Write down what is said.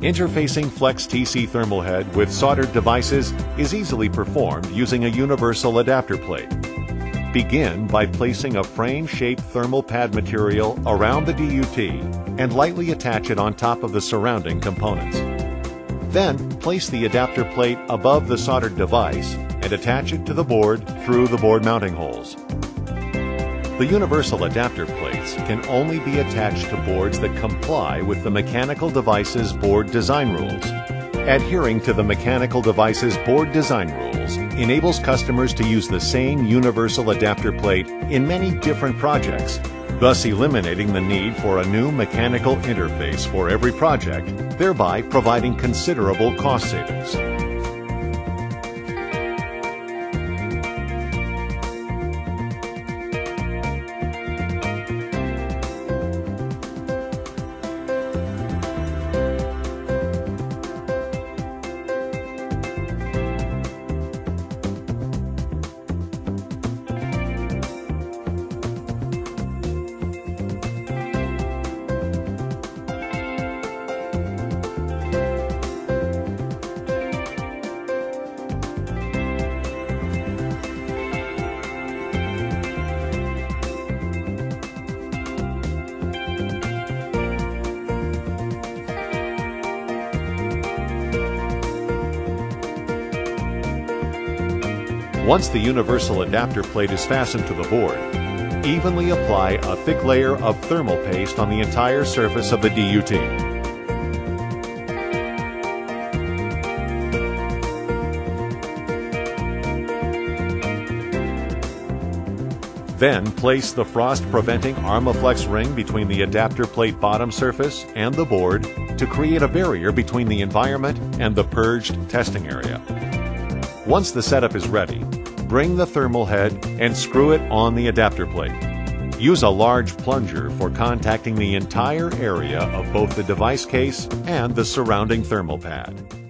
Interfacing Flex TC thermal head with soldered devices is easily performed using a universal adapter plate. Begin by placing a frame-shaped thermal pad material around the DUT and lightly attach it on top of the surrounding components. Then, place the adapter plate above the soldered device and attach it to the board through the board mounting holes. The universal adapter plates can only be attached to boards that comply with the mechanical device's board design rules. Adhering to the mechanical device's board design rules enables customers to use the same universal adapter plate in many different projects, thus eliminating the need for a new mechanical interface for every project, thereby providing considerable cost savings. Once the universal adapter plate is fastened to the board, evenly apply a thick layer of thermal paste on the entire surface of the DUT. Then place the frost-preventing Armaflex ring between the adapter plate bottom surface and the board to create a barrier between the environment and the purged testing area. Once the setup is ready, bring the thermal head and screw it on the adapter plate. Use a large plunger for contacting the entire area of both the device case and the surrounding thermal pad.